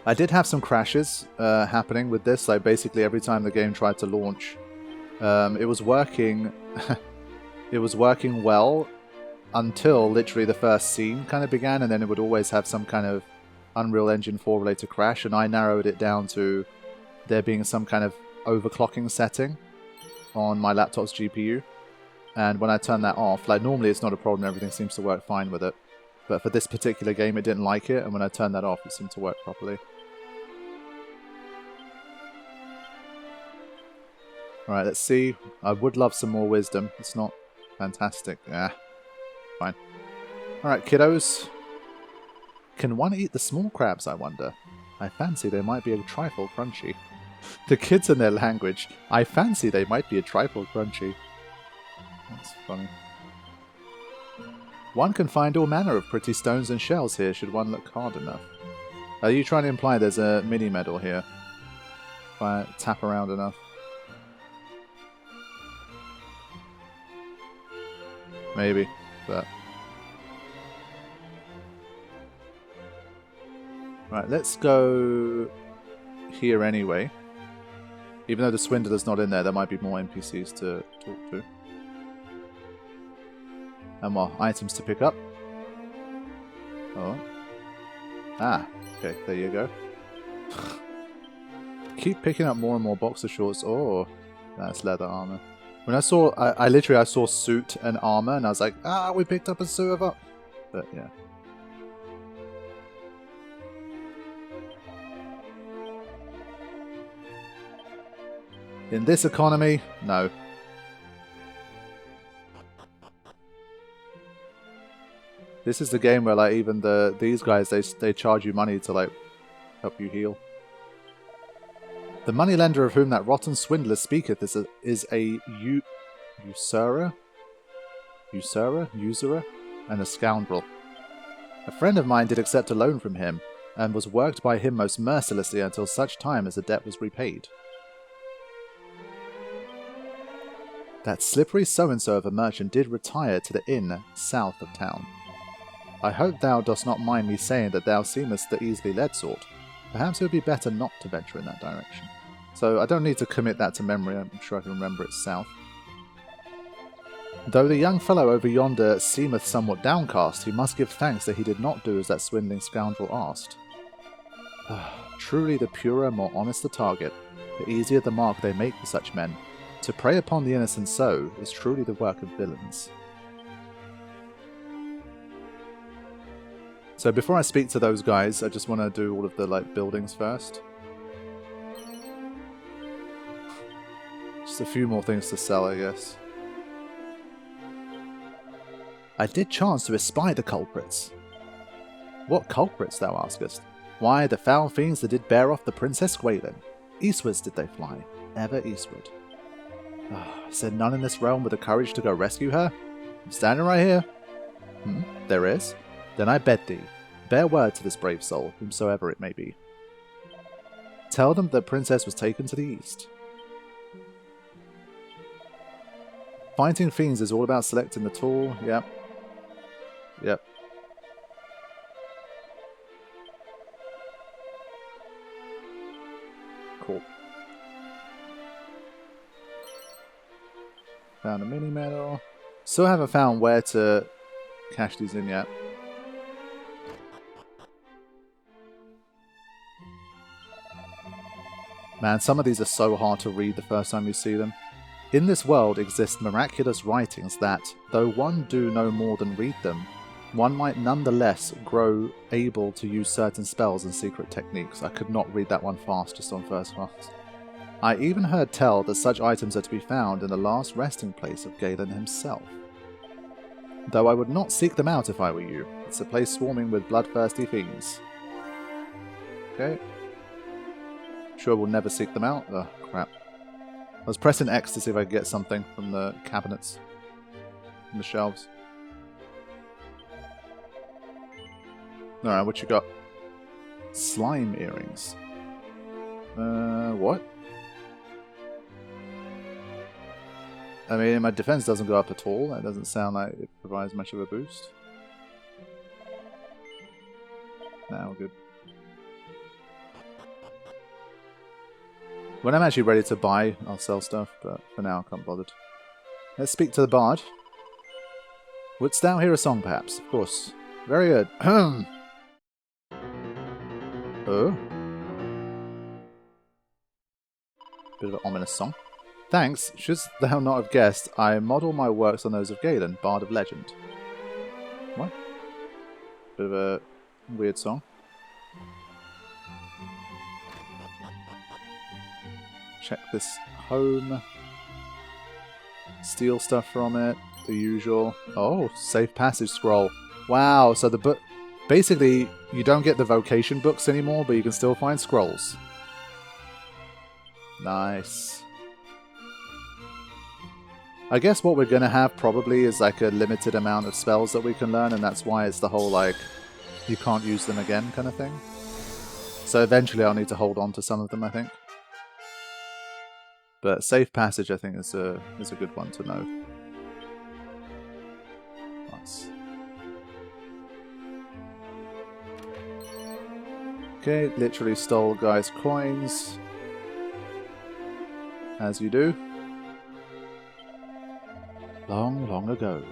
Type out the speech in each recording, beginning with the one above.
I did have some crashes happening with this. Like basically every time the game tried to launch, it was working. It was working well until literally the first scene kind of began, and then it would always have some kind of Unreal Engine 4 related crash, and I narrowed it down to there being some kind of overclocking setting on my laptop's GPU. And when I turn that off, like normally it's not a problem, everything seems to work fine with it. But for this particular game it didn't like it, and when I turned that off it seemed to work properly. Alright, let's see. I would love some more wisdom. It's not fantastic. Fine. Alright, kiddos. Can one eat the small crabs, I wonder? I fancy they might be a trifle crunchy. The kids and their language. I fancy they might be a trifle crunchy. That's funny. One can find all manner of pretty stones and shells here should one look hard enough. Are you trying to imply there's a mini medal here? If I tap around enough. Maybe, but... Right, let's go here anyway. Even though the Swindler's not in there, there might be more NPCs to talk to. And more items to pick up. Oh. Ah, okay, there you go. Keep picking up more and more boxer shorts. Oh, that's leather armor. When I saw, I literally saw suit and armor, and I was like, ah, we picked up a suit of it. But yeah. In this economy, no. This is the game where like even these guys they charge you money to like help you heal. The moneylender of whom that rotten swindler speaketh is a usurer, and a scoundrel. A friend of mine did accept a loan from him, and was worked by him most mercilessly until such time as the debt was repaid. That slippery so-and-so of a merchant did retire to the inn south of town. I hope thou dost not mind me saying that thou seemest the easily led sort. Perhaps it would be better not to venture in that direction. So I don't need to commit that to memory, I'm sure I can remember it south. Though the young fellow over yonder seemeth somewhat downcast, he must give thanks that he did not do as that swindling scoundrel asked. Truly the purer, more honest the target, the easier the mark they make for such men. To prey upon the innocent so is truly the work of villains. So before I speak to those guys, I just want to do all of the like buildings first. Just a few more things to sell, I guess. I did chance to espy the culprits. What culprits, thou askest? Why, the foul fiends that did bear off the Princess Gwalen. Eastwards did they fly, ever eastward. Is there none in this realm with the courage to go rescue her? I'm standing right here. There is? Then I bid thee, bear word to this brave soul, whomsoever it may be. Tell them that the princess was taken to the east. Fighting fiends is all about selecting the tool. Yep. Yep. Cool. Found a mini medal. Still haven't found where to cash these in yet. Man, some of these are so hard to read the first time you see them. In this world exist miraculous writings that, though one do no more than read them, one might nonetheless grow able to use certain spells and secret techniques. I could not read that one fast just on first glance. I even heard tell that such items are to be found in the last resting place of Galen himself. Though I would not seek them out if I were you. It's a place swarming with bloodthirsty fiends. Okay. Sure we'll never seek them out? Oh, crap. I was pressing X to see if I could get something from the cabinets. From the shelves. Alright, what you got? Slime earrings. What? I mean, my defense doesn't go up at all. That doesn't sound like it provides much of a boost. Nah, we're good. When I'm actually ready to buy, I'll sell stuff, but for now I can't bother. Let's speak to the bard. Wouldst thou hear a song, perhaps? Of course. Very good. Oh. Bit of an ominous song. Thanks. Shouldst thou not have guessed, I model my works on those of Galen, bard of legend. What? Bit of a weird song. Check this home. Steal stuff from it. The usual. Oh, safe passage scroll. Wow, so the book... Basically, you don't get the vocation books anymore, but you can still find scrolls. Nice. I guess what we're going to have probably is like a limited amount of spells that we can learn, and that's why it's the whole like, you can't use them again kind of thing. So eventually I'll need to hold on to some of them, I think. But safe passage I think is a good one to know. Nice. Okay, literally stole guys' coins. As you do. Long, long ago,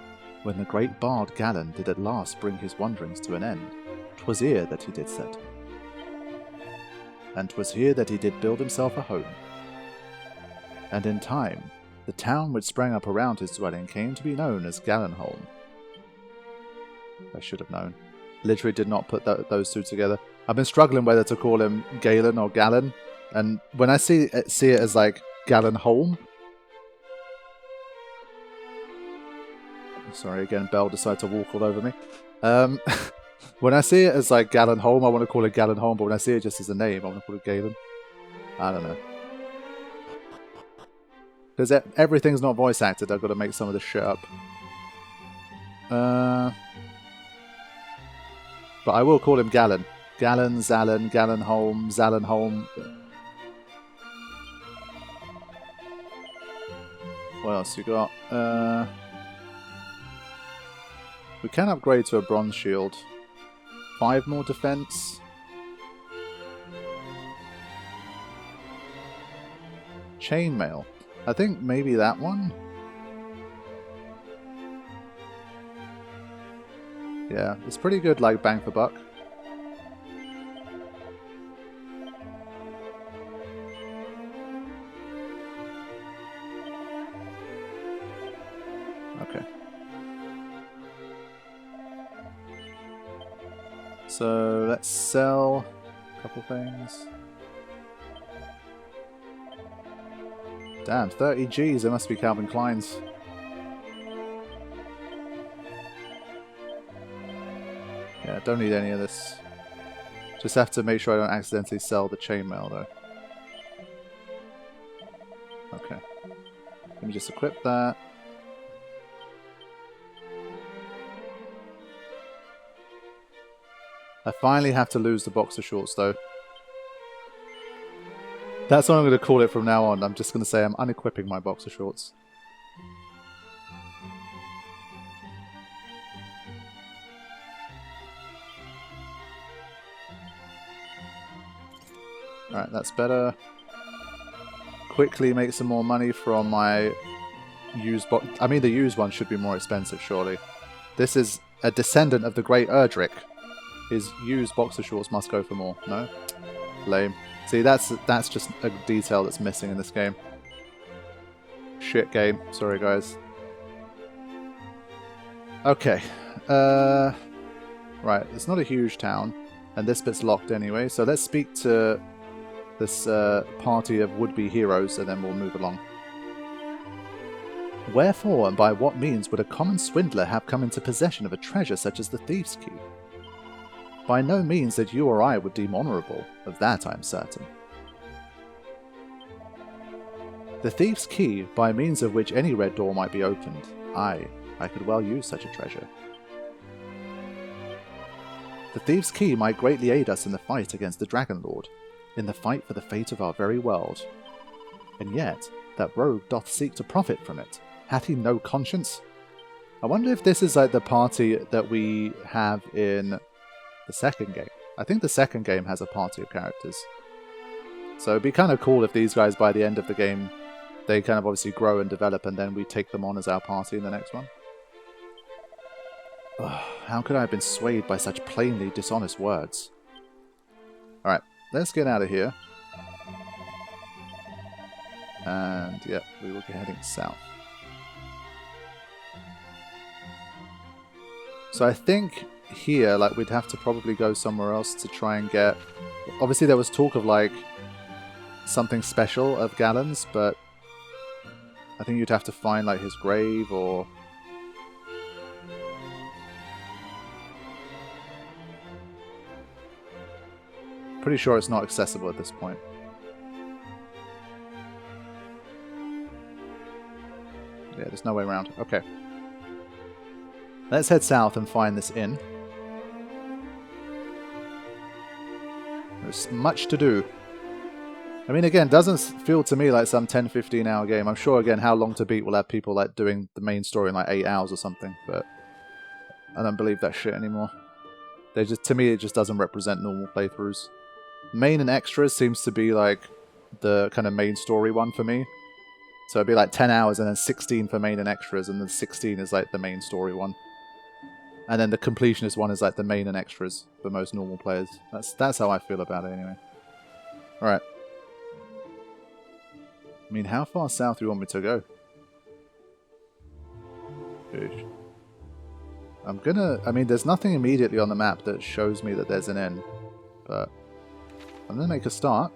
when the great bard Galen did at last bring his wanderings to an end, 'twas here that he did set. And 'twas here that he did build himself a home. And in time, the town which sprang up around his dwelling came to be known as Galenholm. I should have known. Literally did not put those two together. I've been struggling whether to call him Galen or Galen, and when I see it as like Galenholm. Sorry, again, Belle decided to walk all over me. When I see it as like Galenholm, I want to call it Galenholm, but when I see it just as a name, I want to call it Galen. I don't know. Because everything's not voice acted, I've got to make some of this shit up. But I will call him Galen. Galen, Zalen, Galenholm, Zalenholm. What else you got? We can upgrade to a bronze shield. 5 more defense. Chainmail. I think maybe that one? Yeah, it's pretty good, like, bang for buck. Okay. So, let's sell a couple things. Damn, 30 Gs, it must be Calvin Klein's. Yeah, don't need any of this. Just have to make sure I don't accidentally sell the chainmail though. Okay. Let me just equip that. I finally have to lose the boxer shorts though. That's what I'm going to call it from now on. I'm just going to say I'm unequipping my boxer shorts. Alright, that's better. Quickly make some more money from my used box. I mean, the used one should be more expensive, surely. This is a descendant of the great Erdrick. His used boxer shorts must go for more. No? Lame. See, that's just a detail that's missing in this game. Shit game. Sorry, guys. Okay. Right, it's not a huge town, and this bit's locked anyway, so let's speak to this party of would-be heroes, and then we'll move along. Wherefore, and by what means would a common swindler have come into possession of a treasure such as the Thief's Key? By no means that you or I would deem honourable, of that I am certain. The Thief's Key, by means of which any red door might be opened, I could well use such a treasure. The Thief's Key might greatly aid us in the fight against the Dragon Lord, in the fight for the fate of our very world. And yet, that rogue doth seek to profit from it. Hath he no conscience? I wonder if this is like the party that we have in the second game. I think the second game has a party of characters. So it'd be kind of cool if these guys, by the end of the game, they kind of obviously grow and develop, and then we take them on as our party in the next one. Ugh, how could I have been swayed by such plainly dishonest words? Alright, let's get out of here. And, yep, we will be heading south. So I think here, like, we'd have to probably go somewhere else to try and get... Obviously there was talk of, like, something special of Galen's, but I think you'd have to find, like, his grave, or... Pretty sure it's not accessible at this point. Yeah, there's no way around. Okay. Let's head south and find this inn. There's much to do. I mean, again, doesn't feel to me like some 10-15 hour game. I'm sure, again, How Long to Beat will have people like doing the main story in like 8 hours or something, but I don't believe that shit anymore. They just, to me, it just doesn't represent normal playthroughs. Main and extras seems to be like the kind of main story one for me. So it'd be like 10 hours and then 16 for main and extras, and then 16 is like the main story one. And then the completionist one is like the main and extras for most normal players. That's how I feel about it anyway. Alright. I mean, how far south do you want me to go? Oosh. I'm gonna... I mean, there's nothing immediately on the map that shows me that there's an inn. But I'm gonna make a start.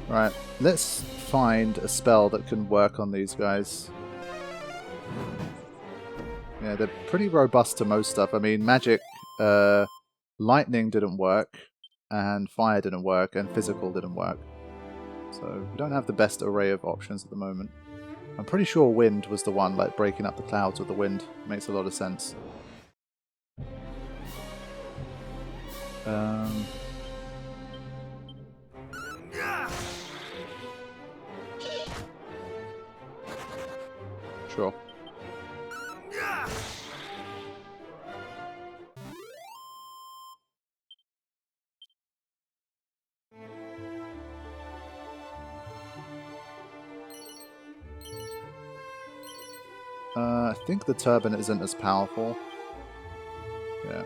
Right, let's find a spell that can work on these guys. Yeah, they're pretty robust to most stuff. I mean, magic, lightning didn't work, and fire didn't work, and physical didn't work. So we don't have the best array of options at the moment. I'm pretty sure wind was the one, like breaking up the clouds with the wind. Makes a lot of sense. Sure. I think the turban isn't as powerful. Yeah.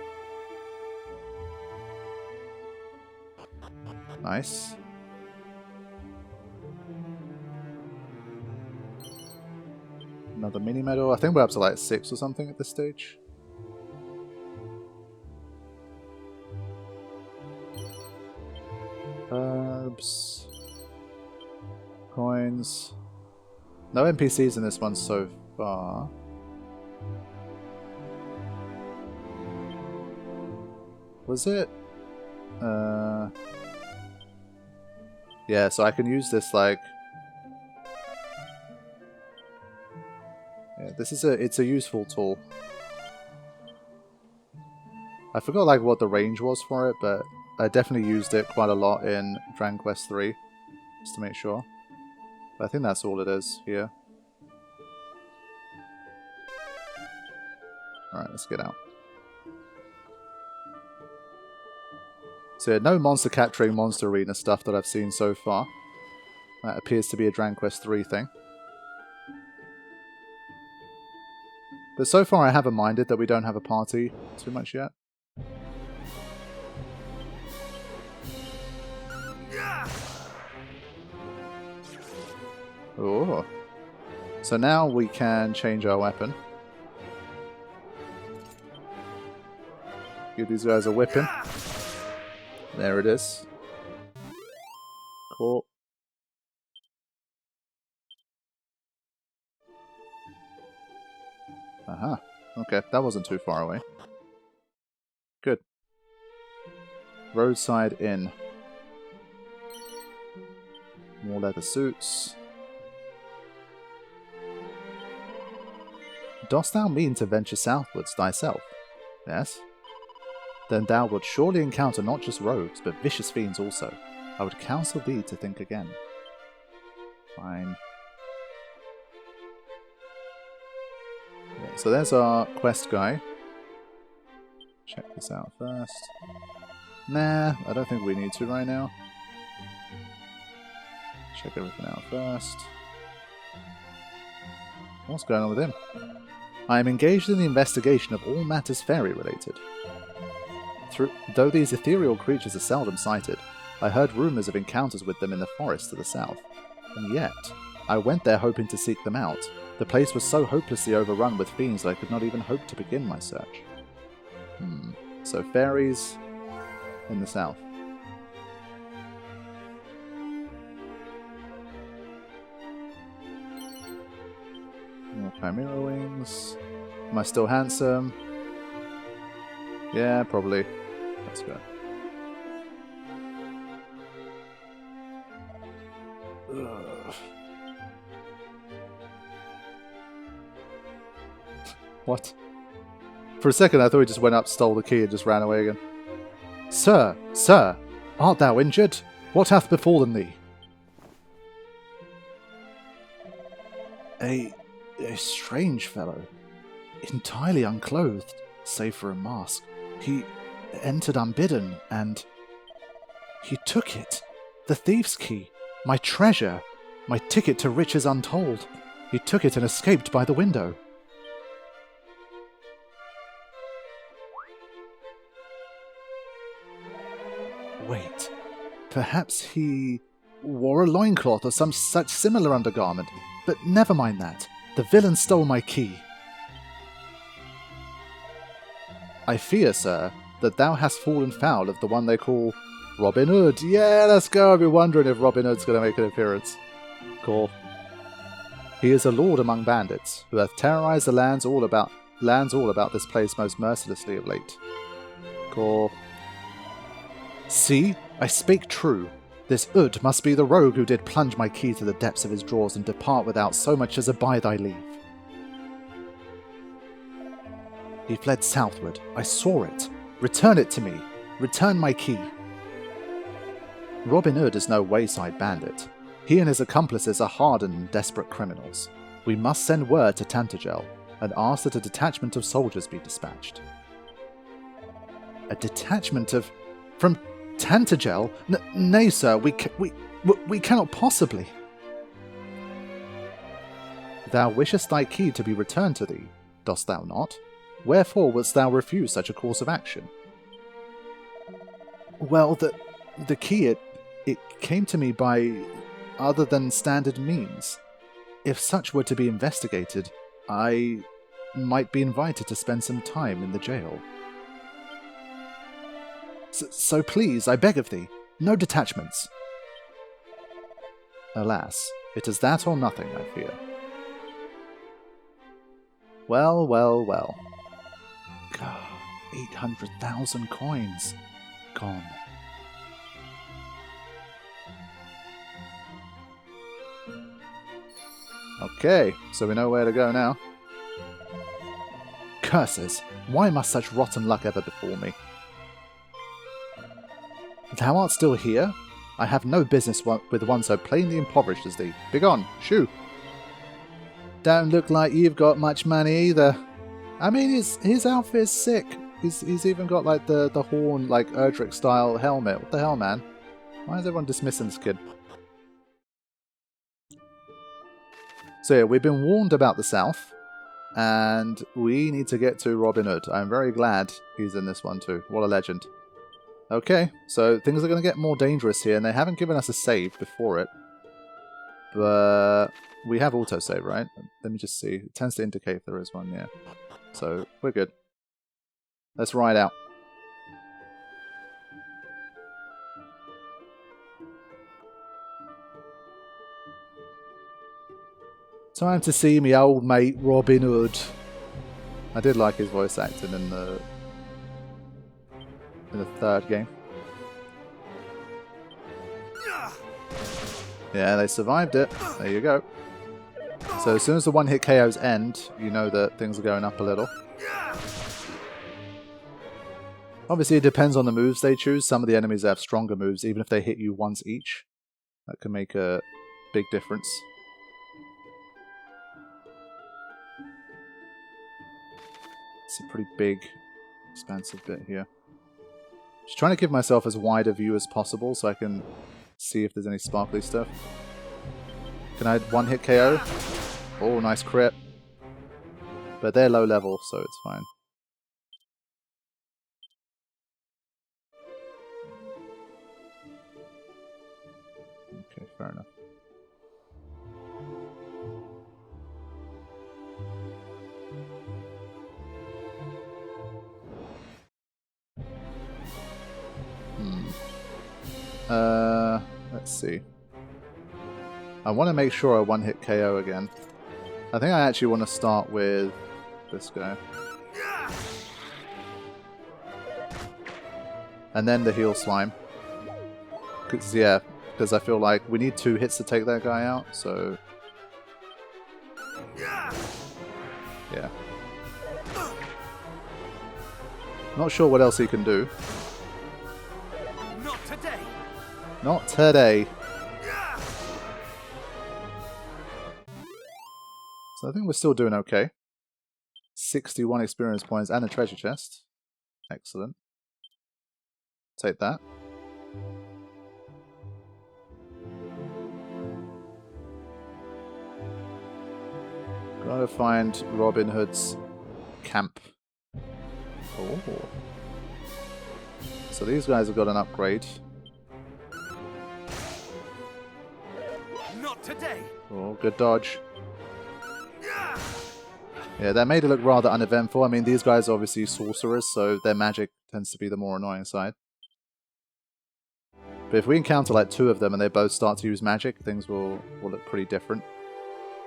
Nice. Another mini medal. I think we're up to like 6 or something at this stage. Herbs. Coins. No NPCs in this one so far. Was it? Yeah, so I can use this like... Yeah, this is it's a useful tool. I forgot like what the range was for it, but I definitely used it quite a lot in Dragon Quest 3, just to make sure. But I think that's all it is here. Alright, let's get out. So yeah, no monster capturing monster arena stuff that I've seen so far. That appears to be a Dragon Quest 3 thing. But so far I haven't minded that we don't have a party too much yet. Oh. So now we can change our weapon. Give these guys a whipping. There it is. Cool. Aha. Okay, that wasn't too far away. Good. Roadside Inn. More leather suits. Dost thou mean to venture southwards thyself? Yes. Then thou wilt surely encounter not just rogues, but vicious fiends also. I would counsel thee to think again. Fine. so there's our quest guy. Check this out first. Nah, I don't think we need to right now. Check everything out first. What's going on with him? I am engaged in the investigation of all matters fairy related. Though these ethereal creatures are seldom sighted, I heard rumours of encounters with them in the forest to the south. And yet, I went there hoping to seek them out. The place was so hopelessly overrun with fiends that I could not even hope to begin my search. So fairies in the south. More chimera wings. Am I still handsome? Yeah, probably. Let's go. Ugh. What? For a second I thought he just went up, stole the key and just ran away again. Sir, sir, art thou injured? What hath befallen thee? A strange fellow, entirely unclothed, save for a mask. He entered unbidden, and he took it. The thief's key, my treasure, my ticket to riches untold. He took it and escaped by the window. Wait, perhaps he wore a loincloth or some such similar undergarment, but never mind that. The villain stole my key. I fear, sir, that thou hast fallen foul of the one they call Robin Hood. Yeah, let's go. I've been wondering if Robin Hood's going to make an appearance. Cool. He is a lord among bandits, who hath terrorized the lands all about this place most mercilessly of late. Cool. See, I spake true. This Hood must be the rogue who did plunge my key to the depths of his drawers and depart without so much as a by thy leave. He fled southward. I saw it. Return it to me. Return my key. Robin Hood is no wayside bandit. He and his accomplices are hardened and desperate criminals. We must send word to Tantagel and ask that a detachment of soldiers be dispatched. A detachment of... from Tantagel? Nay, sir, we cannot possibly. Thou wishest thy key to be returned to thee, dost thou not? Wherefore wouldst thou refuse such a course of action? Well, the key, it came to me by other than standard means. If such were to be investigated, I might be invited to spend some time in the jail. So please, I beg of thee, no detachments. Alas, it is that or nothing, I fear. Well, well, well. God, 800,000 coins. Gone. Okay, so we know where to go now. Curses! Why must such rotten luck ever befall me? Thou art still here? I have no business with one so plainly impoverished as thee. Begone! Shoo! Don't look like you've got much money either. I mean, his outfit's sick. He's even got like the horn, like Erdrick style helmet. What the hell, man? Why is everyone dismissing this kid? So yeah, we've been warned about the south, and we need to get to Robin Hood. I'm very glad he's in this one too. What a legend. Okay, so things are going to get more dangerous here, and they haven't given us a save before it. But we have autosave, right? Let me just see. It tends to indicate if there is one, yeah. So we're good. Let's ride out. Time to see me old mate Robin Hood. I did like his voice acting in the third game. Yeah, they survived it. There you go. So as soon as the one-hit KOs end, you know that things are going up a little. Obviously, it depends on the moves they choose. Some of the enemies have stronger moves, even if they hit you once each. That can make a big difference. It's a pretty big, expansive bit here. Just trying to give myself as wide a view as possible so I can see if there's any sparkly stuff. Can I one-hit KO? Oh, nice crit. But they're low level, so it's fine. Okay, fair enough. Let's see. I want to make sure I one-hit KO again. I think I actually want to start with this guy. And then the heal slime. Because I feel like we need 2 hits to take that guy out, so... Yeah. Not sure what else he can do. Not today. Not today. So I think we're still doing okay. 61 experience points and a treasure chest. Excellent. Take that. Gotta find Robin Hood's camp. Oh. So these guys have got an upgrade. Not today. Oh, good dodge. Yeah, that made it look rather uneventful. I mean, these guys are obviously sorcerers, so their magic tends to be the more annoying side. But if we encounter like 2 of them and they both start to use magic, things will look pretty different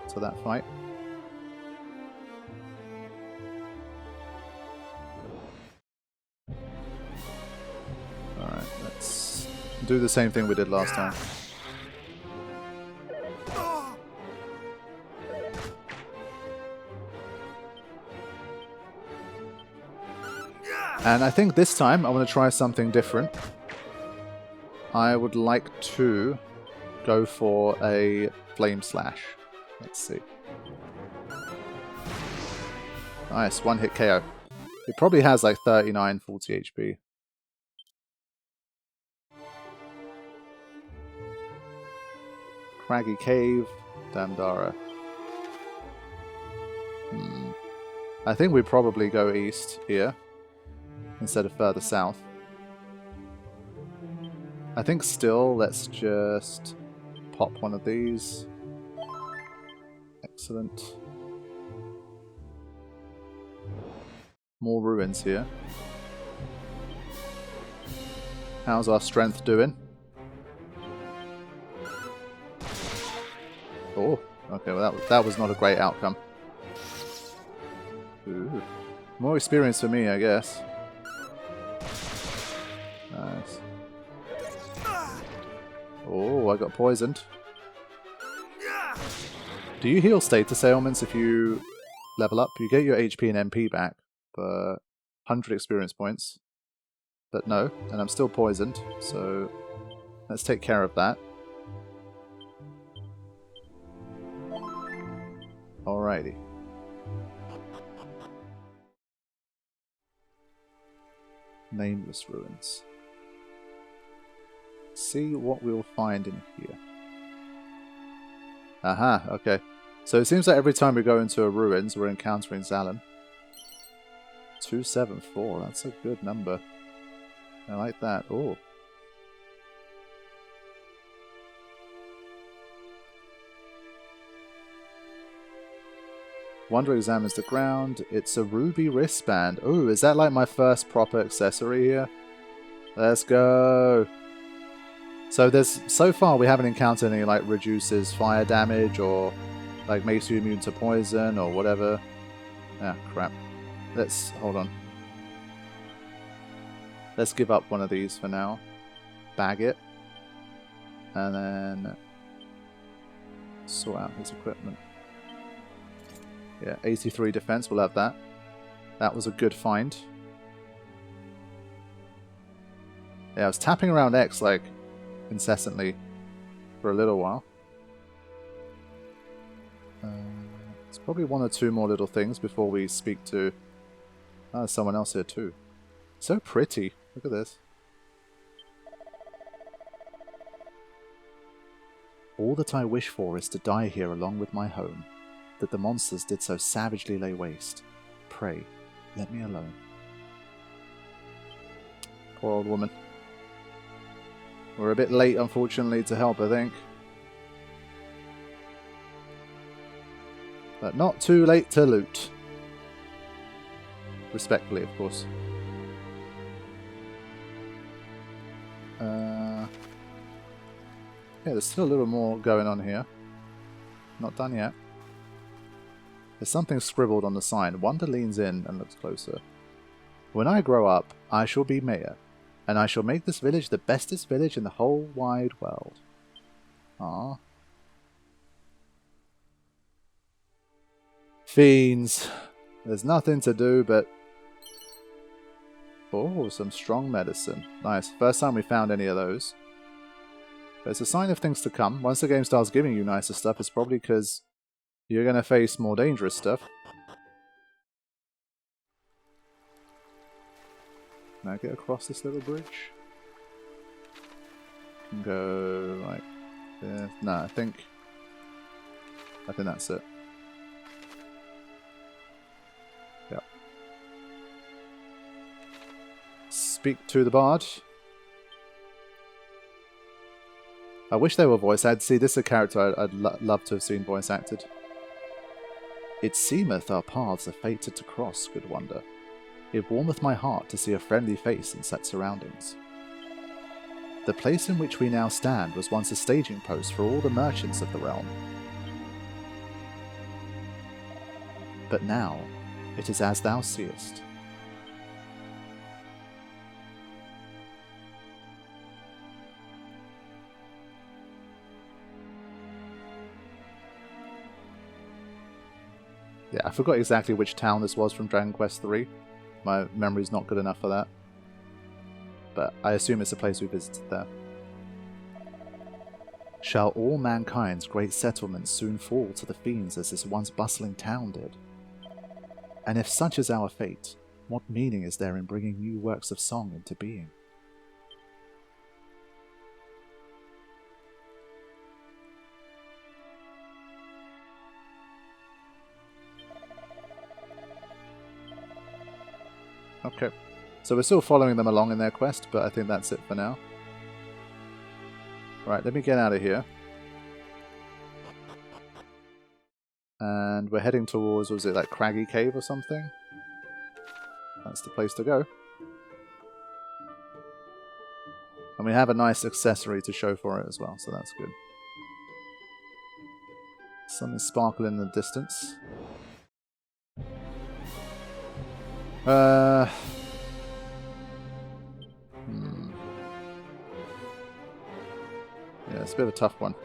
to that fight. Alright, let's do the same thing we did last time. And I think this time I want to try something different. I would like to go for a Flame Slash. Let's see. Nice, 1-hit KO. It probably has like 39, 40 HP. Craggy Cave, Damdara. I think we probably go east here instead of further south. I think still, let's just pop one of these. Excellent. More ruins here. How's our strength doing? Oh, okay, well that was not a great outcome. Ooh. More experience for me, I guess. Nice. Oh, I got poisoned. Do you heal status ailments if you level up? You get your HP and MP back for 100 experience points. But no, and I'm still poisoned, so let's take care of that. Alrighty. Nameless ruins. See what we'll find in here. Aha, okay. So it seems like every time we go into a ruins, we're encountering Zalin. 274, that's a good number. I like that. Oh. Wonder examines the ground. It's a ruby wristband. Oh, is that like my first proper accessory here? Let's go. So far we haven't encountered any like reduces fire damage or like makes you immune to poison or whatever. Ah, crap. Let's hold on. Let's give up one of these for now. Bag it. And then sort out his equipment. Yeah, 83 defense, we'll have that. That was a good find. Yeah, I was tapping around X like incessantly for a little while. There's probably one or two more little things before we speak to Oh, there's someone else here too. So pretty. Look at this. All that I wish for is to die here along with my home, that the monsters did so savagely lay waste. Pray, let me alone. Poor old woman. We're a bit late, unfortunately, to help, I think. But not too late to loot. Respectfully, of course. Yeah, there's still a little more going on here. Not done yet. There's something scribbled on the sign. Wanda leans in and looks closer. When I grow up, I shall be mayor, and I shall make this village the bestest village in the whole wide world. Ah. Fiends. There's nothing to do but... Oh, some strong medicine. Nice. First time we found any of those. But it's a sign of things to come. Once the game starts giving you nicer stuff, it's probably because you're going to face more dangerous stuff. Can I get across this little bridge? Can go like this. No, I think that's it. Yep. Speak to the bard. I wish they were voice acted. See, this is a character I'd love to have seen voice acted. It seemeth our paths are fated to cross, good Wonder. It warmeth my heart to see a friendly face in such surroundings. The place in which we now stand was once a staging post for all the merchants of the realm. But now, it is as thou seest. Yeah, I forgot exactly which town this was from Dragon Quest III. My memory's not good enough for that. But I assume it's a place we visited there. Shall all mankind's great settlements soon fall to the fiends as this once bustling town did? And if such is our fate, what meaning is there in bringing new works of song into being? Okay, so we're still following them along in their quest, but I think that's it for now. Right, let me get out of here. And we're heading towards, was it like Craggy Cave or something? That's the place to go. And we have a nice accessory to show for it as well, so that's good. Something sparkling in the distance. Yeah, it's a bit of a tough one.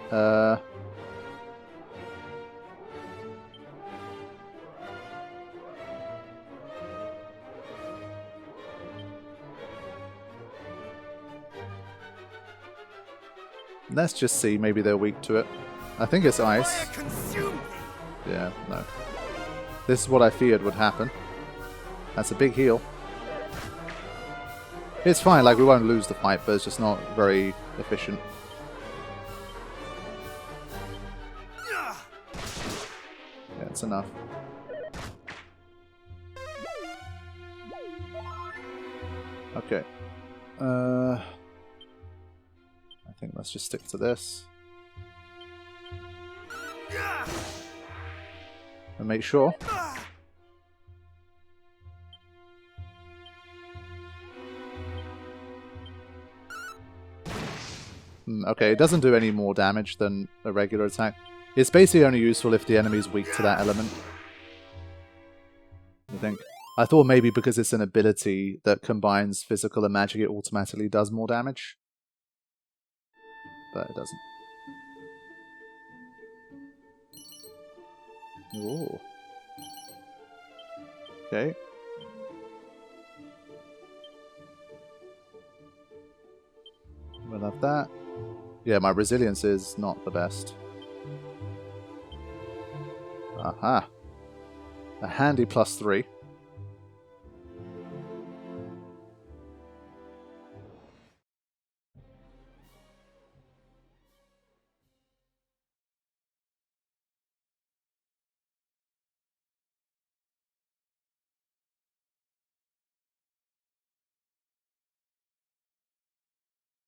Let's just see, maybe they're weak to it. I think it's ice. Yeah, no. This is what I feared would happen. That's a big heal. It's fine, like we won't lose the fight, but it's just not very efficient. Yeah, it's enough. Okay. I think let's just stick to this. And make sure. Okay, it doesn't do any more damage than a regular attack. It's basically only useful if the enemy's weak to that element. I think. I thought maybe because it's an ability that combines physical and magic, it automatically does more damage. But it doesn't. Ooh. Okay. We'll have that. Yeah, my resilience is not the best. Aha. A handy +3.